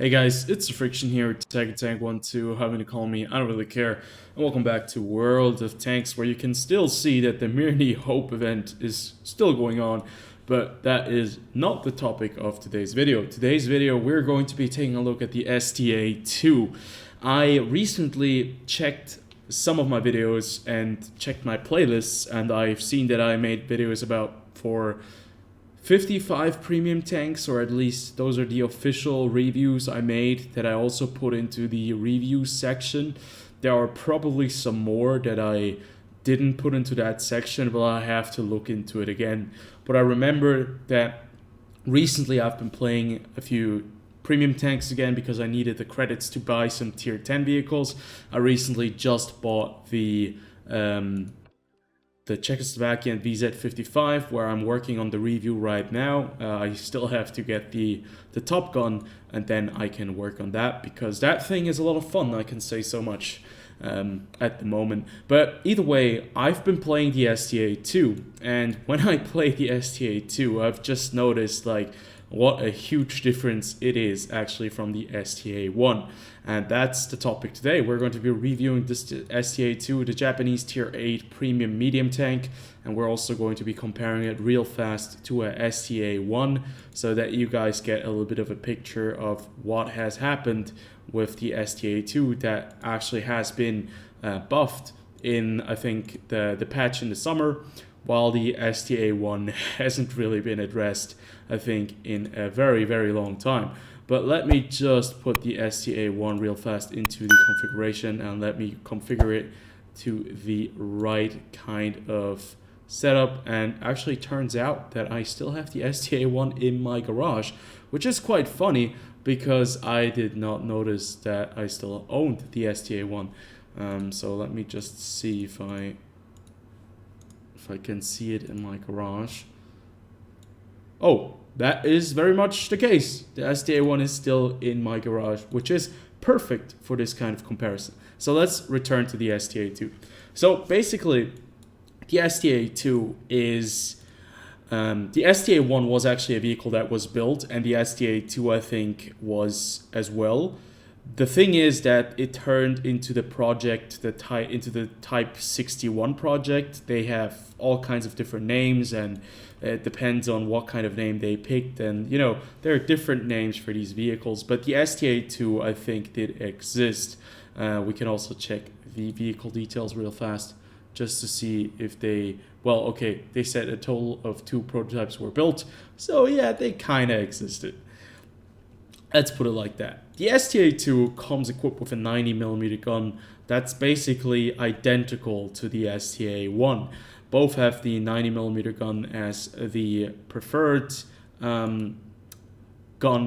Hey guys, it's TheFrXion here, Tank12, having to call me, I don't really care. And welcome back to World of Tanks, where you can still see that the Merely Hope event is still going on, but that is not the topic of today's video. Today's video, we're going to be taking a look at the STA-2. I recently checked some of my videos and checked my playlists, and I've seen that I made videos for 55 premium tanks, or at least those are the official reviews I made that I also put into the review section. There are probably some more that I didn't put into that section, but I have to look into it again. But I remember that recently I've been playing a few premium tanks again because I needed the credits to buy some tier 10 vehicles. I recently just bought the Czechoslovakian VZ55, where I'm working on the review right now. I still have to get the Top Gun, and then I can work on that, because that thing is a lot of fun, I can say so much at the moment. But either way, I've been playing the STA-2, and when I play the STA-2, I've just noticed what a huge difference it is actually from the STA-1. And that's the topic today. We're going to be reviewing this STA-2, the Japanese tier 8 premium medium tank, and we're also going to be comparing it real fast to a STA-1 so that you guys get a little bit of a picture of what has happened with the STA-2 that actually has been buffed in, I think, the patch in the summer, while the STA-1 hasn't really been addressed, I think, in a very, very long time. But let me just put the STA-1 real fast into the configuration, and let me configure it to the right kind of setup. And actually turns out that I still have the STA-1 in my garage, which is quite funny because I did not notice that I still owned the STA-1. So let me just see if I can see it in my garage. Oh, that is very much the case. The STA-1 is still in my garage, which is perfect for this kind of comparison. So let's return to the STA-2. So basically, the STA-2 is... the STA-1 was actually a vehicle that was built, and the STA-2, I think, was as well. The thing is that it turned into the project, into the Type 61 project. They have all kinds of different names, and it depends on what kind of name they picked. And, you know, there are different names for these vehicles, but the STA-2, I think, did exist. We can also check the vehicle details real fast just to see if they... Well, okay, they said a total of 2 prototypes were built, so yeah, they kind of existed. Let's put it like that. The STA-2 comes equipped with a 90mm gun that's basically identical to the STA-1. Both have the 90mm gun as the preferred gun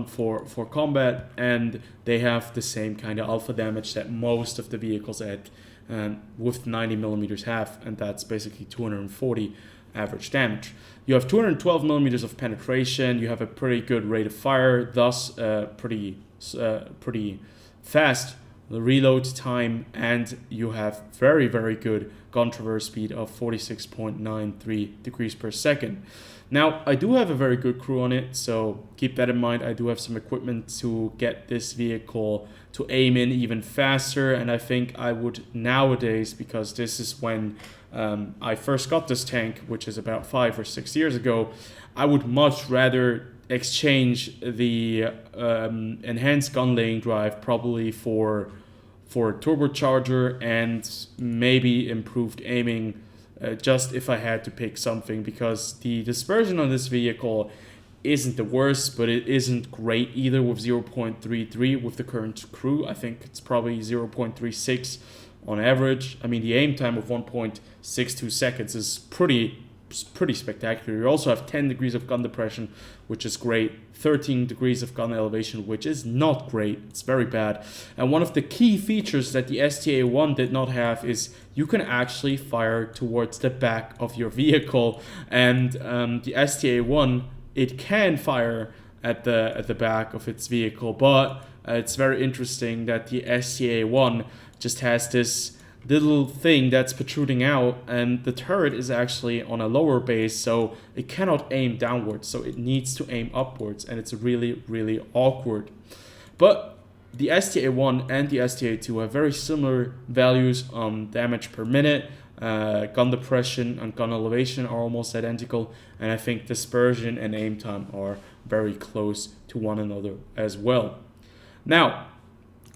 for combat, and they have the same kind of alpha damage that most of the vehicles with 90mm have, and that's basically 240 average damage. You have 212mm of penetration. You have a pretty good rate of fire, thus pretty fast reload time, and you have very, very good gun traverse speed of 46.93 degrees per second. Now, I do have a very good crew on it, so keep that in mind. I do have some equipment to get this vehicle to aim in even faster, and I think I would nowadays, because this is when I first got this tank, which is about 5 or 6 years ago, I would much rather exchange the enhanced gun laying drive probably for turbocharger and maybe improved aiming, just if I had to pick something, because the dispersion on this vehicle isn't the worst, but it isn't great either with 0.33 with the current crew. I think it's probably 0.36 on average. I mean, the aim time of 1.62 seconds is pretty spectacular. You also have 10 degrees of gun depression, which is great, 13 degrees of gun elevation, which is not great, it's very bad. And one of the key features that the STA-1 did not have is you can actually fire towards the back of your vehicle, and the STA-1, it can fire at the back of its vehicle, but it's very interesting that the STA-1 just has this little thing that's protruding out, and the turret is actually on a lower base, so it cannot aim downwards, so it needs to aim upwards, and it's really, really awkward. But the STA-1 and the STA-2 have very similar values on damage per minute. Gun depression and gun elevation are almost identical, and I think dispersion and aim time are very close to one another as well. Now,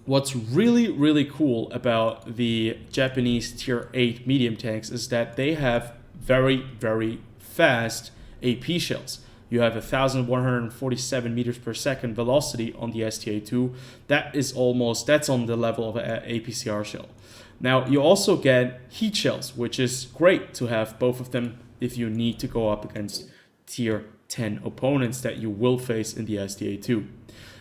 what's really, really cool about the Japanese Tier 8 medium tanks is that they have very, very fast AP shells. You have 1,147 meters per second velocity on the STA-2. That's on the level of an APCR shell. Now, you also get heat shells, which is great to have both of them if you need to go up against Tier 10 opponents that you will face in the STA-2.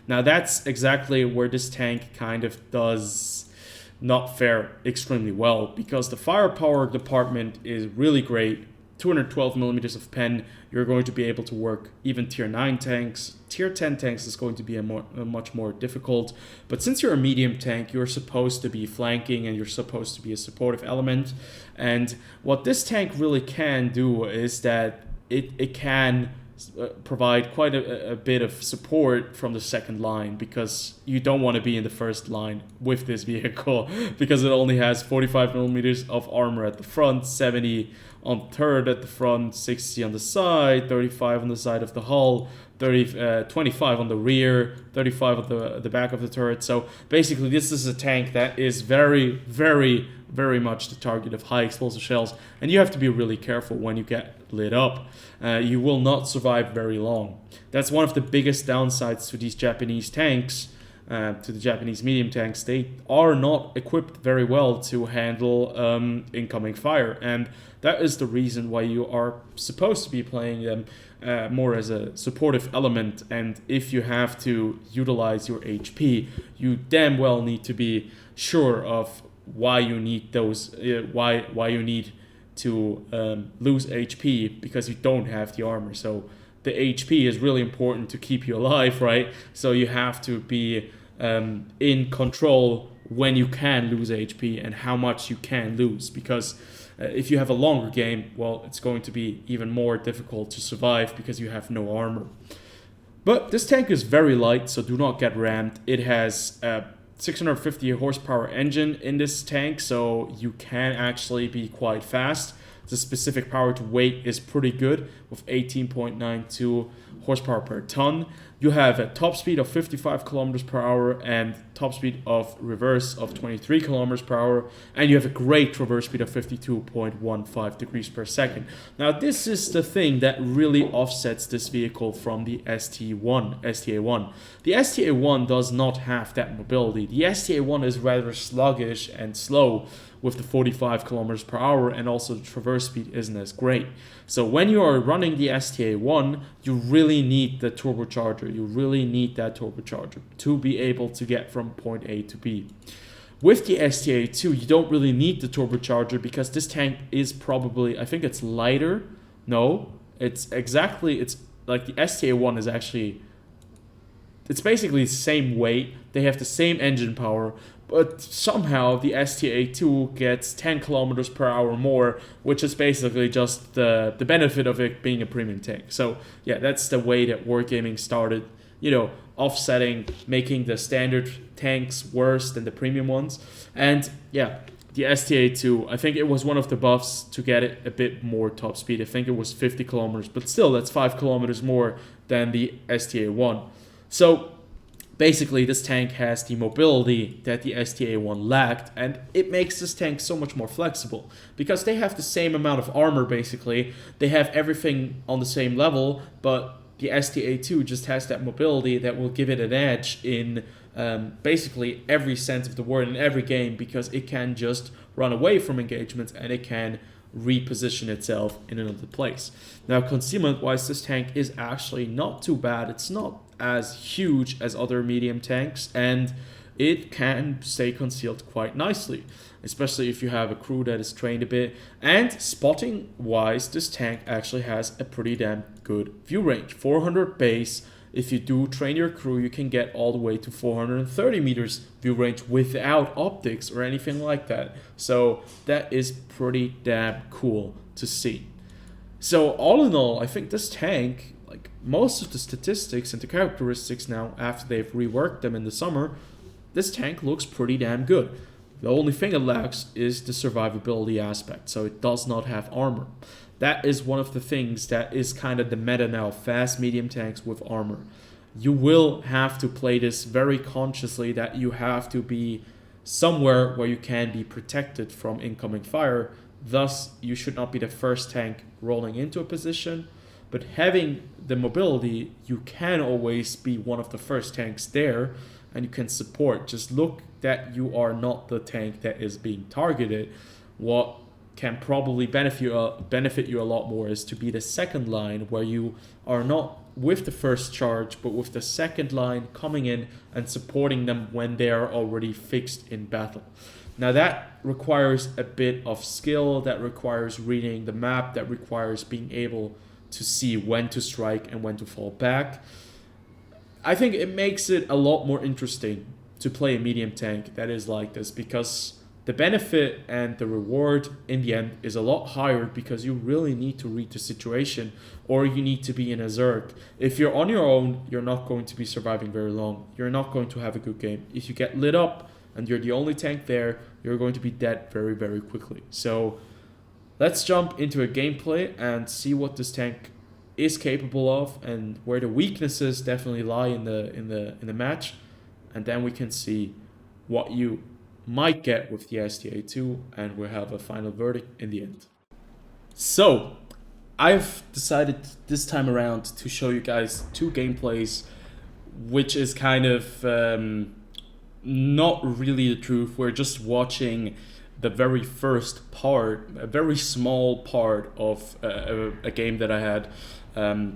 Now, that's exactly where this tank kind of does not fare extremely well, because the firepower department is really great. 212 millimeters of pen, you're going to be able to work even Tier 9 tanks. Tier 10 tanks is going to be a much more difficult. But since you're a medium tank, you're supposed to be flanking and you're supposed to be a supportive element. And what this tank really can do is that it can provide quite a bit of support from the second line, because you don't want to be in the first line with this vehicle because it only has 45 millimeters of armor at the front, 70 on the third at the front, 60 on the side, 35 on the side of the hull, 25 on the rear, 35 on the back of the turret. So basically this is a tank that is very, very, very much the target of high explosive shells, and you have to be really careful when you get lit up. You will not survive very long. That's one of the biggest downsides to these Japanese tanks, to the Japanese medium tanks. They are not equipped very well to handle incoming fire, and that is the reason why you are supposed to be playing them more as a supportive element. And if you have to utilize your HP, you damn well need to be sure of why you need those, why you need to lose HP, because you don't have the armor. So the HP is really important to keep you alive, right? So you have to be in control when you can lose HP and how much you can lose, because if you have a longer game, well, it's going to be even more difficult to survive because you have no armor. But this tank is very light, so do not get rammed. It has 650 horsepower engine in this tank, so you can actually be quite fast. The specific power to weight is pretty good with 18.92 horsepower per ton. You have a top speed of 55 kilometers per hour and top speed of reverse of 23 kilometers per hour, and you have a great reverse speed of 52.15 degrees per second. Now, this is the thing that really offsets this vehicle from the STA-1. The STA-1 does not have that mobility. The STA-1 is rather sluggish and slow with the 45 kilometers per hour, and also the traverse speed isn't as great. So when you are running the STA-1, you really need the turbocharger. You really need that turbocharger to be able to get from point A to B. With the STA-2, you don't really need the turbocharger because this tank is probably, I think it's lighter. No, it's like the STA-1 is actually, it's basically the same weight. They have the same engine power, but somehow the STA-2 gets 10 kilometers per hour more, which is basically just the benefit of it being a premium tank. So yeah, that's the way that Wargaming started, offsetting, making the standard tanks worse than the premium ones. And yeah, the STA-2, I think it was one of the buffs to get it a bit more top speed. I think it was 50 kilometers, but still that's 5 kilometers more than the STA-1. So basically, this tank has the mobility that the STA-1 lacked, and it makes this tank so much more flexible because they have the same amount of armor, basically. They have everything on the same level, but the STA-2 just has that mobility that will give it an edge in basically every sense of the word in every game, because it can just run away from engagements and it can reposition itself in another place. Now, concealment-wise, this tank is actually not too bad. It's not as huge as other medium tanks, and it can stay concealed quite nicely, especially if you have a crew that is trained a bit. And spotting-wise, this tank actually has a pretty damn good view range. 400 base. If you do train your crew, you can get all the way to 430 meters view range without optics or anything like that. So that is pretty damn cool to see. So all in all, I think this tank, like most of the statistics and the characteristics now, after they've reworked them in the summer, this tank looks pretty damn good. The only thing it lacks is the survivability aspect, so it does not have armor. That is one of the things that is kind of the meta now, fast medium tanks with armor. You will have to play this very consciously, that you have to be somewhere where you can be protected from incoming fire. Thus, you should not be the first tank rolling into a position, but having the mobility, you can always be one of the first tanks there, and you can support. Just look that you are not the tank that is being targeted. What can probably benefit you a lot more is to be the second line, where you are not with the first charge, but with the second line coming in and supporting them when they are already fixed in battle. Now that requires a bit of skill, that requires reading the map, that requires being able to see when to strike and when to fall back. I think it makes it a lot more interesting to play a medium tank that is like this, because the benefit and the reward in the end is a lot higher, because you really need to read the situation, or you need to be in a Zerg. If you're on your own, you're not going to be surviving very long. You're not going to have a good game. If you get lit up and you're the only tank there, you're going to be dead very, very quickly. So let's jump into a gameplay and see what this tank is capable of, and where the weaknesses definitely lie in the match, and then we can see what you might get with the STA-2, and we'll have a final verdict in the end. So I've decided this time around to show you guys two gameplays, which is kind of not really the truth. We're just watching the very first part, a very small part of a game that I had,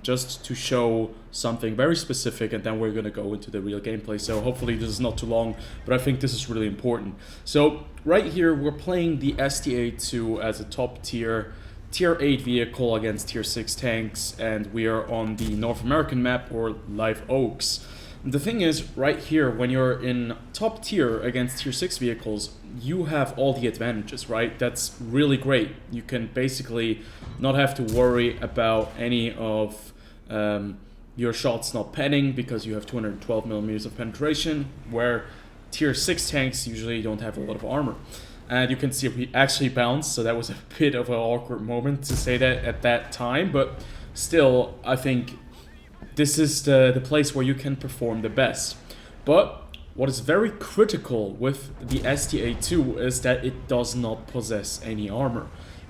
just to show something very specific, and then we're going to go into the real gameplay. So hopefully this is not too long, but I think this is really important. So right here we're playing the STA-2 as a top tier 8 vehicle against tier 6 tanks, and we are on the North American map, or Live Oaks. The thing is, right here, when you're in top tier against tier 6 vehicles, you have all the advantages, right? That's really great. You can basically not have to worry about any of your shots not penning, because you have 212 millimeters of penetration, where tier 6 tanks usually don't have a lot of armor. And you can see we actually bounced, so that was a bit of an awkward moment to say that at that time, but still, I think this is the place where you can perform the best. But what is very critical with the STA-2 is that it does not possess any armor.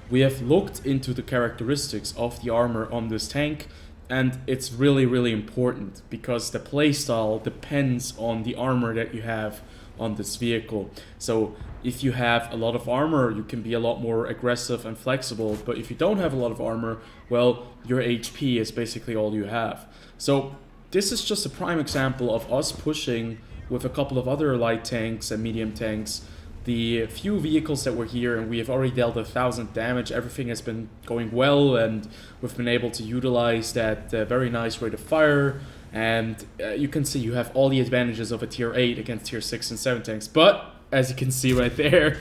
We have looked into the characteristics of the armor on this tank, and it's really, really important, because the playstyle depends on the armor that you have on this vehicle. So if you have a lot of armor, you can be a lot more aggressive and flexible, but if you don't have a lot of armor, well, your HP is basically all you have. So this is just a prime example of us pushing with a couple of other light tanks and medium tanks the few vehicles that were here, and we have already dealt 1,000 damage. Everything has been going well, and we've been able to utilize that very nice rate of fire, and you can see you have all the advantages of a tier 8 against tier 6 and 7 tanks. But as you can see right there,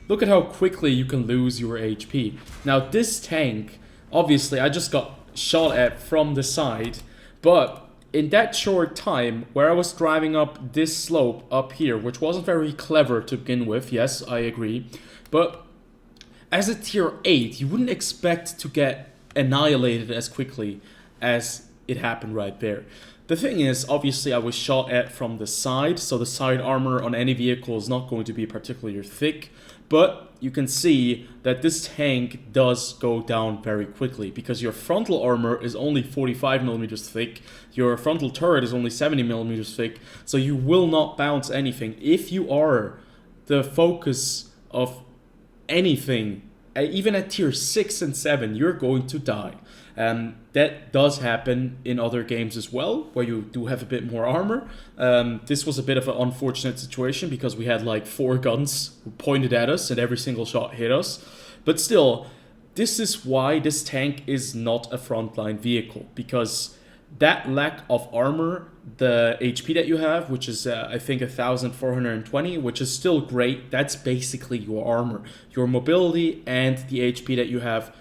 look at how quickly you can lose your HP. Now this tank, obviously I just got shot at from the side, but in that short time where I was driving up this slope up here, which wasn't very clever to begin with, yes, I agree, but as a tier 8, you wouldn't expect to get annihilated as quickly as it happened right there. The thing is, obviously I was shot at from the side, so the side armor on any vehicle is not going to be particularly thick, but you can see that this tank does go down very quickly, because your frontal armor is only 45 millimeters thick, your frontal turret is only 70 millimeters thick, so you will not bounce anything. If you are the focus of anything, even at tier 6 and 7, you're going to die. That does happen in other games as well, where you do have a bit more armor. This was a bit of an unfortunate situation, because we had like 4 guns pointed at us and every single shot hit us. But still, this is why this tank is not a frontline vehicle, because that lack of armor, the HP that you have, which is I think 1,420, which is still great, that's basically your armor. Your mobility and the HP that you have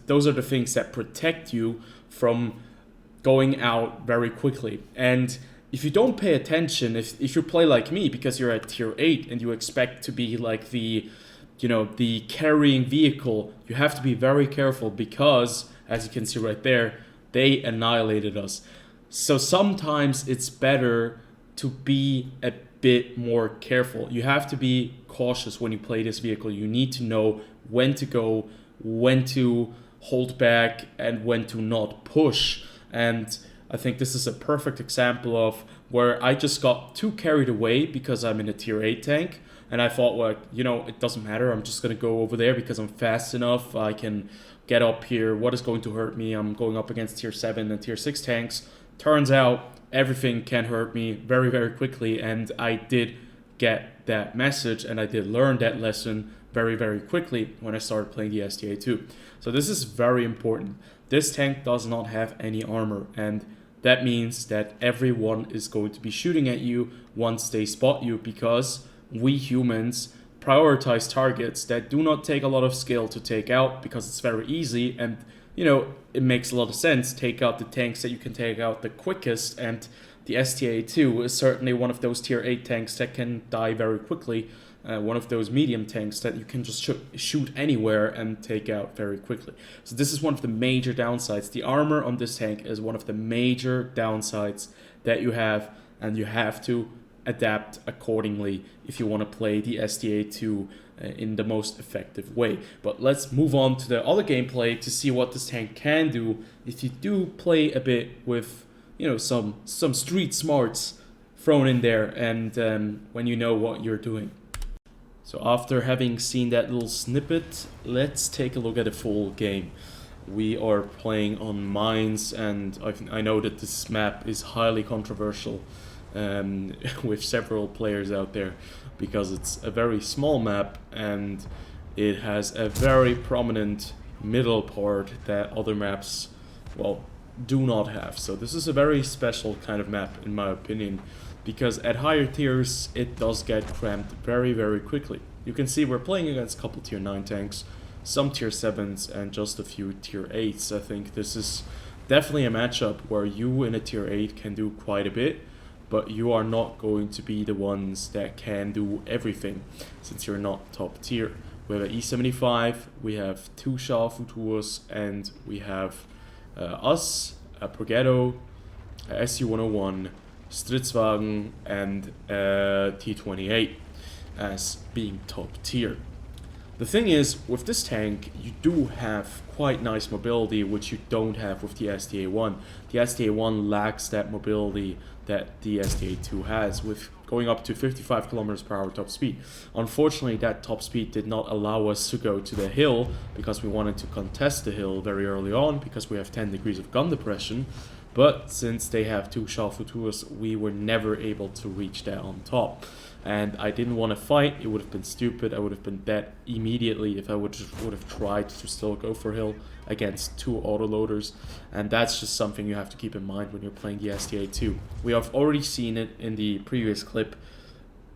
those are the things that protect you from going out very quickly. And if you don't pay attention, if you play like me because you're at tier 8 and you expect to be like the carrying vehicle, you have to be very careful because, as you can see right there, they annihilated us. So sometimes it's better to be a bit more careful. You have to be cautious when you play this vehicle. You need to know when to go, when to hold back, and when to not push. And I think this is a perfect example of where I just got too carried away because I'm in a tier 8 tank. And I thought, well, it doesn't matter. I'm just going to go over there because I'm fast enough. I can get up here. What is going to hurt me? I'm going up against tier 7 and tier 6 tanks. Turns out everything can hurt me very, very quickly. And I did get that message and I did learn that lesson very, very quickly when I started playing the STA-2. So this is very important. This tank does not have any armor, and that means that everyone is going to be shooting at you once they spot you, because we humans prioritize targets that do not take a lot of skill to take out because it's very easy, and it makes a lot of sense. Take out the tanks that you can take out the quickest, and the STA-2 is certainly one of those tier 8 tanks that can die very quickly. One of those medium tanks that you can just shoot anywhere and take out very quickly. So this is one of the major downsides. The armor on this tank is one of the major downsides that you have, and you have to adapt accordingly if you want to play the STA-2 in the most effective way. But let's move on to the other gameplay to see what this tank can do if you do play a bit with some street smarts thrown in there, and when you know what you're doing. So after having seen that little snippet, let's take a look at the full game. We are playing on mines, and I know that this map is highly controversial with several players out there because it's a very small map and it has a very prominent middle part that other maps, well, do not have. So this is a very special kind of map in my opinion, because at higher tiers it does get cramped very, very quickly. You can see we're playing against a couple tier 9 tanks, some tier 7s, and just a few tier 8s. I think this is definitely a matchup where you in a tier 8 can do quite a bit, but you are not going to be the ones that can do everything since you're not top tier. We have an E75, we have 2 Scharfuturs, and we have us, a Progetto, a SU-101, Stritzwagen, and T-28 as being top tier. The thing is, with this tank, you do have quite nice mobility, which you don't have with the STA-1. The STA-1 lacks that mobility that the STA-2 has, with going up to 55 kilometers per hour top speed. Unfortunately, that top speed did not allow us to go to the hill because we wanted to contest the hill very early on because we have 10 degrees of gun depression. But since they have 2 Scharfuturs, we were never able to reach that on top. And I didn't want to fight. It would have been stupid. I would have been dead immediately if I would have tried to still go for hill against 2 autoloaders. And that's just something you have to keep in mind when you're playing the STA-2. We have already seen it in the previous clip.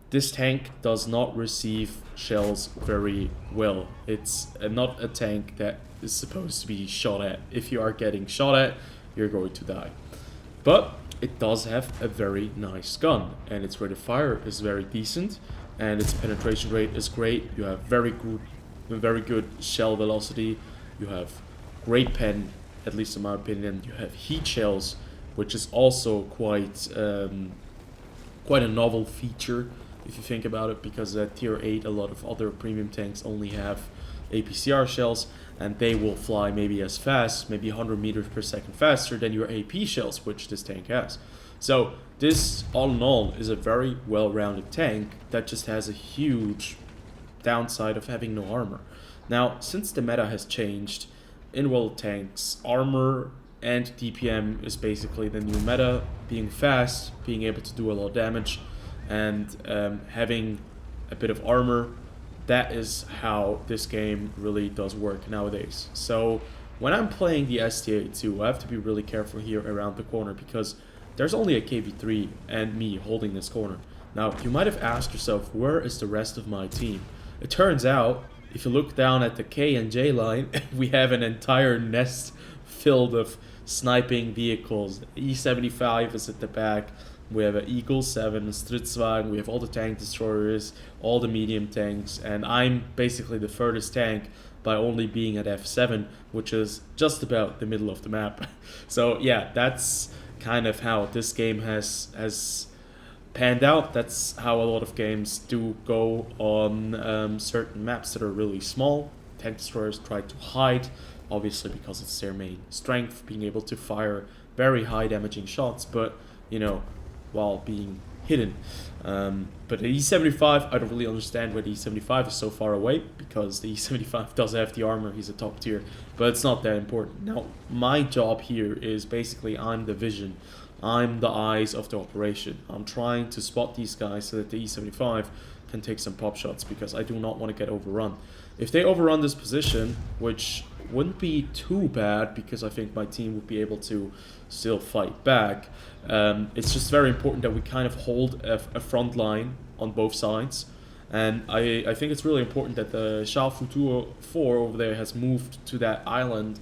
This tank does not receive shells very well. It's not a tank that is supposed to be shot at. If you are getting shot at, you're going to die. But it does have a very nice gun, and its rate of fire is very decent, and its penetration rate is great. You have very good shell velocity. You have great pen, at least in my opinion. You have heat shells, which is also quite a novel feature if you think about it, because at tier 8 a lot of other premium tanks only have APCR shells, and they will fly maybe as fast, maybe 100 meters per second faster than your AP shells, which this tank has. So this, all in all, is a very well-rounded tank that just has a huge downside of having no armor. Now, since the meta has changed, in world tanks, armor and DPM is basically the new meta. Being fast, being able to do a lot of damage, and having a bit of armor, that is how this game really does work nowadays. So when I'm playing the STA-2, I have to be really careful here around the corner because there's only a KV-3 and me holding this corner. Now, you might have asked yourself, where is the rest of my team? It turns out, if you look down at the K and J line, we have an entire nest filled with sniping vehicles. E75 is at the back. We have an Eagle 7, Stritzwagen, we have all the tank destroyers, all the medium tanks, and I'm basically the furthest tank by only being at F7, which is just about the middle of the map. So yeah, that's kind of how this game has panned out. That's how a lot of games do go on certain maps that are really small. Tank destroyers try to hide, obviously because it's their main strength, being able to fire very high damaging shots, but you know, while being hidden. But the E75, I don't really understand why the E75 is so far away, because the E75 does have the armor, he's a top tier, but it's not that important. Now, my job here is basically I'm the vision, I'm the eyes of the operation. I'm trying to spot these guys so that the E75 can take some pop shots, because I do not want to get overrun. If they overrun this position, which wouldn't be too bad, because I think my team would be able to still fight back, it's just very important that we kind of hold a front line on both sides. And I think it's really important that the STA-2 4 over there has moved to that island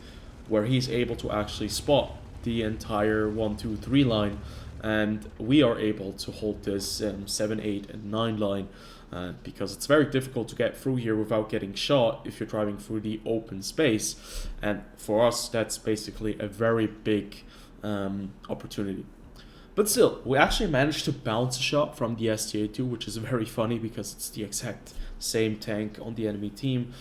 where he's able to actually spot the entire 1, 2, 3 line, and we are able to hold this 7, 8, and 9 line, because it's very difficult to get through here without getting shot if you're driving through the open space, and for us that's basically a very big opportunity. But still, we actually managed to bounce a shot from the STA-2, which is very funny because it's the exact same tank on the enemy team.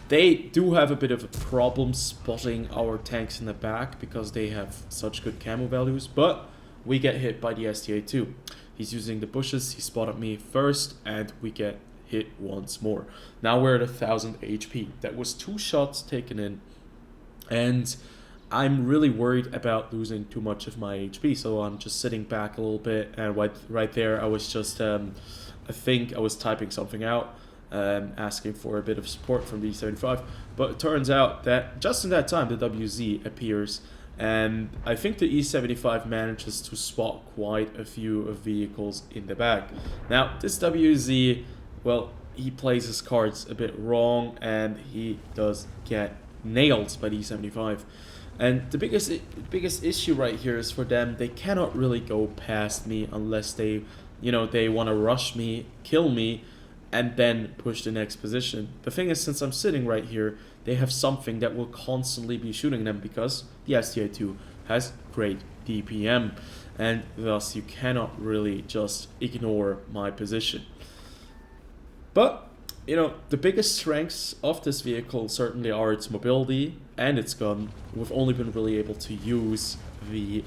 They do have a bit of a problem spotting our tanks in the back because they have such good camo values, but we get hit by the STA-2. He's using the bushes, he spotted me first, and we get hit once more. Now we're at 1000 HP. That was 2 shots taken in, and I'm really worried about losing too much of my HP, so I'm just sitting back a little bit, and right there I was just, I think I was typing something out, asking for a bit of support from the E75, but it turns out that just in that time the WZ appears, and I think the E75 manages to spot quite a few vehicles in the back. Now this WZ, well, he plays his cards a bit wrong, and he does get nailed by the E75. And the biggest issue right here is for them, they cannot really go past me unless they want to rush me, kill me, and then push the next position. The thing is, since I'm sitting right here, they have something that will constantly be shooting them, because the STA-2 has great DPM, and thus you cannot really just ignore my position. But the biggest strengths of this vehicle certainly are its mobility and its gun. We've only been really able to use the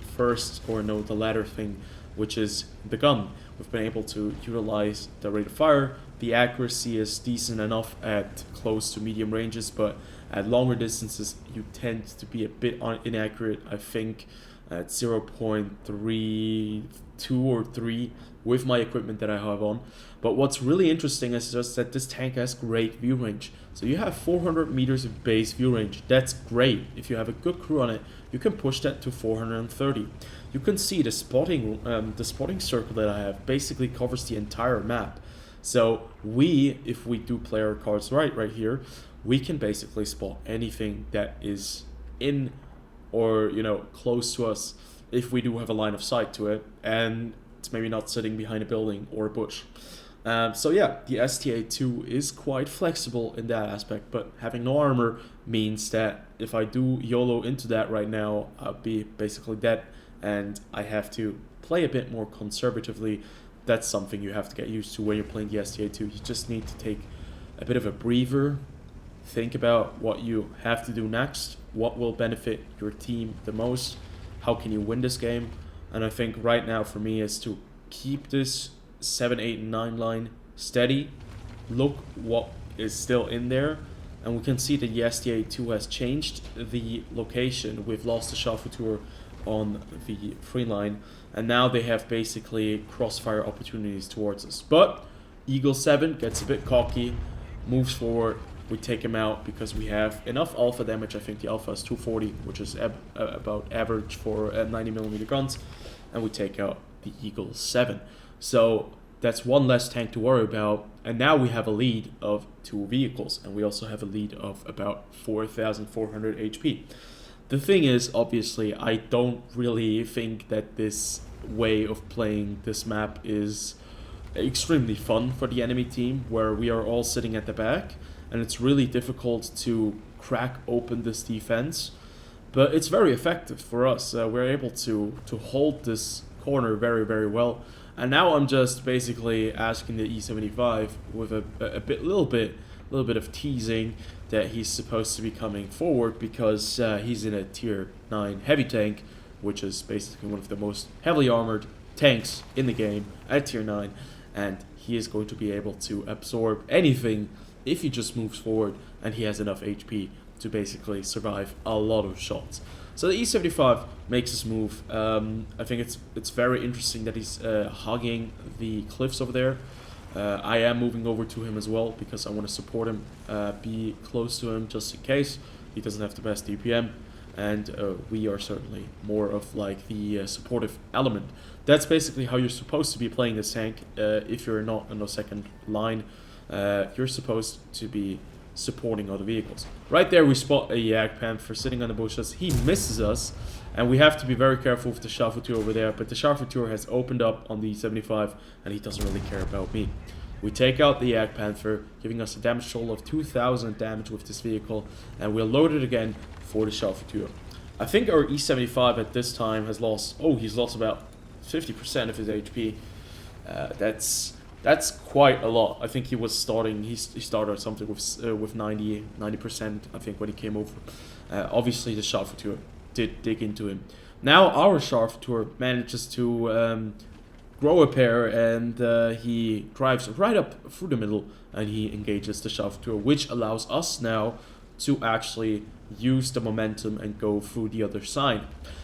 latter thing, which is the gun. We've been able to utilize the rate of fire. The accuracy is decent enough at close to medium ranges, but at longer distances you tend to be a bit inaccurate. I think at 0.32 or 3 with my equipment that I have on. But what's really interesting is just that this tank has great view range. So you have 400 meters of base view range. That's great. If you have a good crew on it, you can push that to 430. You can see the spotting circle that I have basically covers the entire map. So if we do play our cards right here, we can basically spot anything that is in or close to us if we do have a line of sight to it, and it's maybe not sitting behind a building or a bush. So yeah, the STA-2 is quite flexible in that aspect, but having no armor means that if I do YOLO into that right now, I'll be basically dead, and I have to play a bit more conservatively. That's something you have to get used to when you're playing the STA-2. You just need to take a bit of a breather, think about what you have to do next, what will benefit your team the most, how can you win this game. And I think right now for me is to keep this 7, 8, and 9 line steady, look what is still in there, and we can see that the STA-2 has changed the location. We've lost the STA-2 on the free line, and now they have basically crossfire opportunities towards us. But Eagle 7 gets a bit cocky, moves forward, we take him out because we have enough alpha damage. I think the alpha is 240, which is about average for 90mm guns, and we take out the Eagle 7. So that's one less tank to worry about, and now we have a lead of 2 vehicles, and we also have a lead of about 4,400 HP. The thing is, obviously, I don't really think that this way of playing this map is extremely fun for the enemy team, where we are all sitting at the back, and it's really difficult to crack open this defense. But it's very effective for us. We're able to hold this corner very, very well. And now I'm just basically asking the E75 with a little bit of teasing that he's supposed to be coming forward, because he's in a tier 9 heavy tank, which is basically one of the most heavily armored tanks in the game at tier 9, and he is going to be able to absorb anything if he just moves forward, and he has enough HP to basically survive a lot of shots. So the E75 makes his move. I think it's very interesting that he's hugging the cliffs over there. I am moving over to him as well, because I want to support him, be close to him just in case. He doesn't have the best DPM, and we are certainly more of like the supportive element. That's basically how you're supposed to be playing this tank. If you're not on the second line, you're supposed to be supporting other vehicles. Right there we spot a Jagdpanther sitting on the bushes. He misses us, and we have to be very careful with the STA-2 over there, but the STA-2 has opened up on the 75, and he doesn't really care about me. We take out the Jagdpanther, giving us a damage total of 2000 damage with this vehicle, and we'll load it again for the STA-2. I think our E75 at this time has lost, he's lost about 50% of his HP. That's quite a lot. I think he was starting. He started something with 90%. I think when he came over. Obviously, the STA-2 did dig into him. Now our STA-2 manages to grow a pair, and he drives right up through the middle, and he engages the STA-2, which allows us now to actually use the momentum and go through the other side.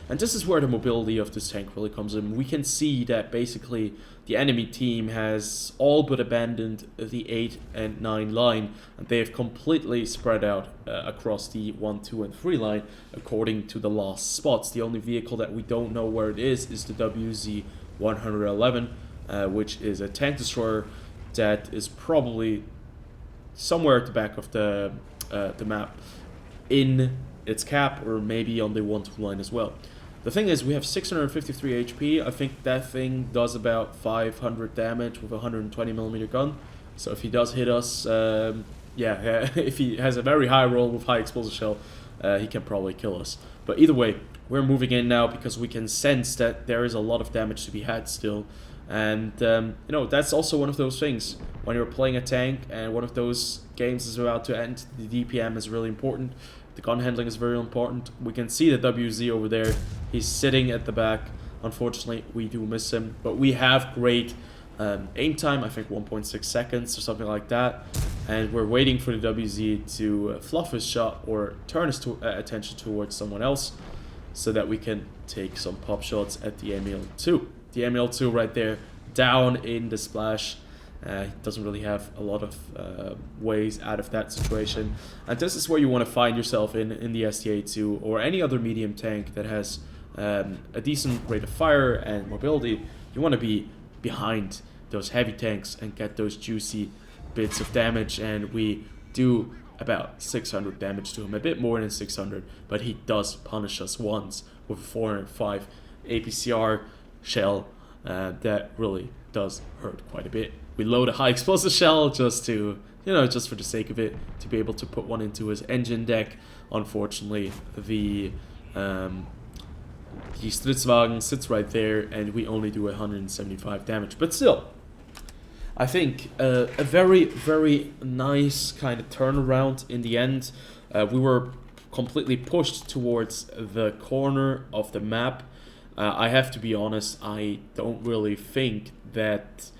And this is where the mobility of this tank really comes in. We can see that basically the enemy team has all but abandoned the 8 and 9 line, and they have completely spread out across the 1, 2, and 3 line according to the last spots. The only vehicle that we don't know where it is the WZ-111, which is a tank destroyer that is probably somewhere at the back of the map in its cap, or maybe on the 1, 2 line as well. The thing is, we have 653 HP. I think that thing does about 500 damage with a 120mm gun. So if he does hit us, if he has a very high roll with high explosive shell, he can probably kill us. But either way, we're moving in now because we can sense that there is a lot of damage to be had still. And, that's also one of those things. When you're playing a tank and one of those games is about to end, the DPM is really important. The gun handling is very important. We can see the WZ over there. He's sitting at the back. Unfortunately, we do miss him. But we have great aim time, I think 1.6 seconds or something like that. And we're waiting for the WZ to fluff his shot or turn his attention towards someone else, so that we can take some pop shots at the ML2. The ML2 right there, down in the splash. He doesn't really have a lot of ways out of that situation. And this is where you want to find yourself in the STA-2 or any other medium tank that has a decent rate of fire and mobility. You want to be behind those heavy tanks and get those juicy bits of damage. And we do about 600 damage to him, a bit more than 600, but he does punish us once with a 405 APCR shell. That really does hurt quite a bit. We load a high explosive shell just to, just for the sake of it, to be able to put one into his engine deck. Unfortunately, the Stritzwagen sits right there, and we only do 175 damage. But still, I think a very, very nice kind of turnaround in the end. We were completely pushed towards the corner of the map. I have to be honest, I don't really think that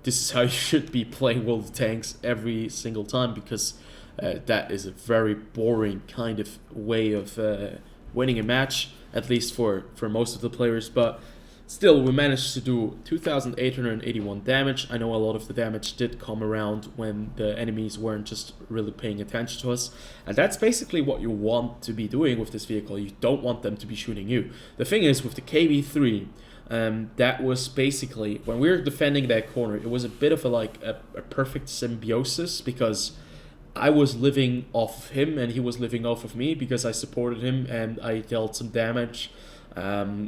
this is how you should be playing World of Tanks every single time, because that is a very boring kind of way of winning a match, at least for most of the players. But still, we managed to do 2,881 damage. I know a lot of the damage did come around when the enemies weren't just really paying attention to us. And that's basically what you want to be doing with this vehicle. You don't want them to be shooting you. The thing is, with the KV-3, that was basically, when we were defending that corner, it was a bit of a perfect symbiosis, because I was living off of him and he was living off of me because I supported him and I dealt some damage,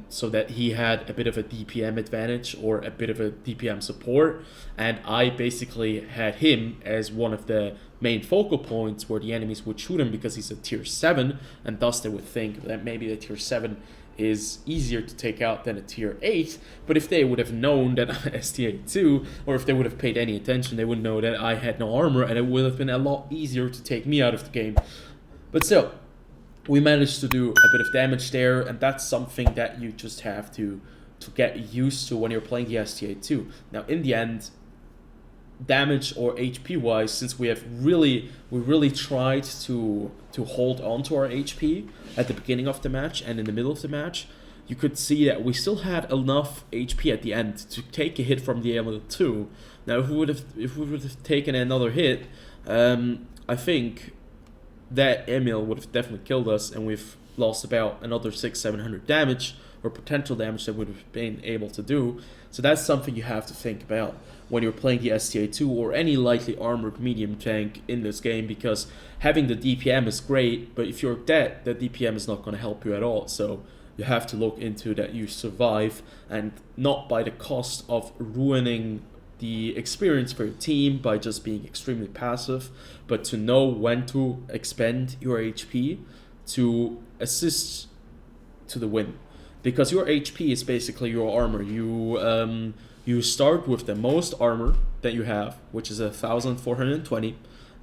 so that he had a bit of a DPM advantage or a bit of a DPM support, and I basically had him as one of the main focal points where the enemies would shoot him because he's a tier 7, and thus they would think that maybe the tier 7 is easier to take out than a tier 8, but if they would have known that STA-2, or if they would have paid any attention, they would know that I had no armor and it would have been a lot easier to take me out of the game. But still, we managed to do a bit of damage there, and that's something that you just have to get used to when you're playing the STA-2. Now, in the end, damage or HP wise, since we really tried to hold on to our HP at the beginning of the match and in the middle of the match, you could see that we still had enough HP at the end to take a hit from the ML2. Now, if we would have taken another hit, I think that Emil would have definitely killed us, and we've lost about another 600-700 damage or potential damage that we would have been able to do. So that's something you have to think about when you're playing the STA-2 or any lightly armored medium tank in this game, because having the DPM is great, but if you're dead, the DPM is not going to help you at all. So you have to look into that you survive, and not by the cost of ruining the experience for your team by just being extremely passive, but to know when to expend your HP to assist to the win. Because your HP is basically your armor. You start with the most armor that you have, which is 1,420,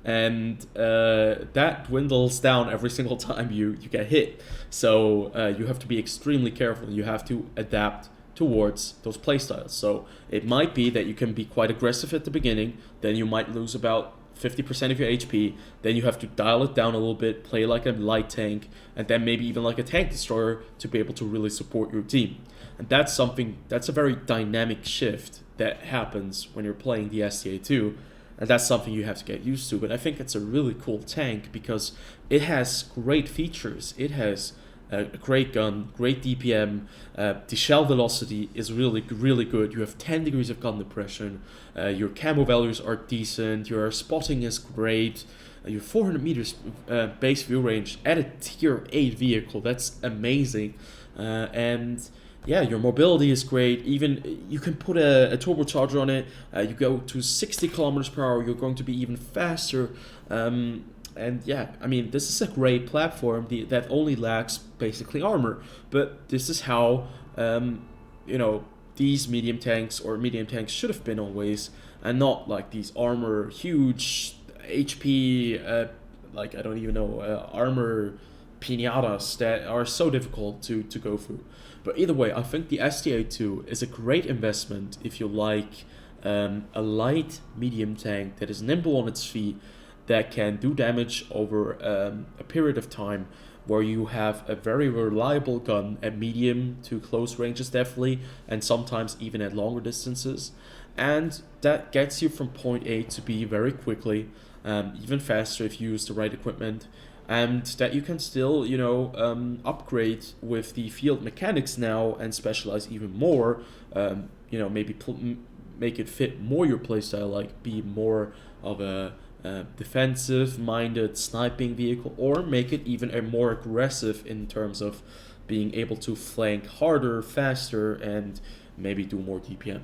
and that dwindles down every single time you get hit. So you have to be extremely careful. You have to adapt towards those playstyles. So it might be that you can be quite aggressive at the beginning, then you might lose about 50% of your HP, then you have to dial it down a little bit, play like a light tank, and then maybe even like a tank destroyer to be able to really support your team. And that's a very dynamic shift that happens when you're playing the STA-2, and that's something you have to get used to. But I think it's a really cool tank because it has great features. It has a great gun, great DPM, the shell velocity is really good, you have 10 degrees of gun depression, your camo values are decent, your spotting is great, your 400 meters base view range at a tier 8 vehicle, that's amazing, and yeah, your mobility is great. Even you can put a turbocharger on it, you go to 60 kilometers per hour, you're going to be even faster. And yeah, I mean, this is a great platform that only lacks basically armor. But this is how, these medium tanks should have been always, and not like these armor, huge HP, armor pinatas that are so difficult to go through. But either way, I think the STA-2 is a great investment if you like a light medium tank that is nimble on its feet, that can do damage over a period of time, where you have a very reliable gun at medium to close ranges definitely, and sometimes even at longer distances, and that gets you from point A to B very quickly, even faster if you use the right equipment, and that you can still upgrade with the field mechanics now and specialize even more, maybe make it fit more your playstyle, like be more of a defensive-minded sniping vehicle, or make it even a more aggressive in terms of being able to flank harder, faster, and maybe do more DPM.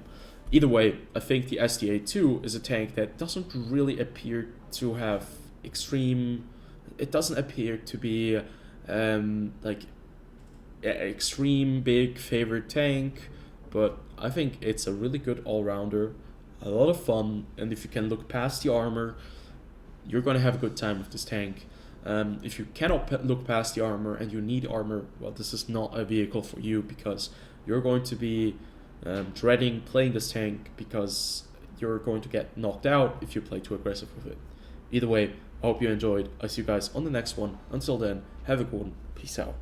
Either way, I think the STA-2 is a tank that doesn't really appear to have it doesn't appear to be extreme big favorite tank, but I think it's a really good all-rounder, a lot of fun, and if you can look past the armor, you're going to have a good time with this tank. If you cannot look past the armor and you need armor, well, this is not a vehicle for you, because you're going to be dreading playing this tank because you're going to get knocked out if you play too aggressive with it. Either way, I hope you enjoyed. I'll see you guys on the next one. Until then, have a good one. Peace out.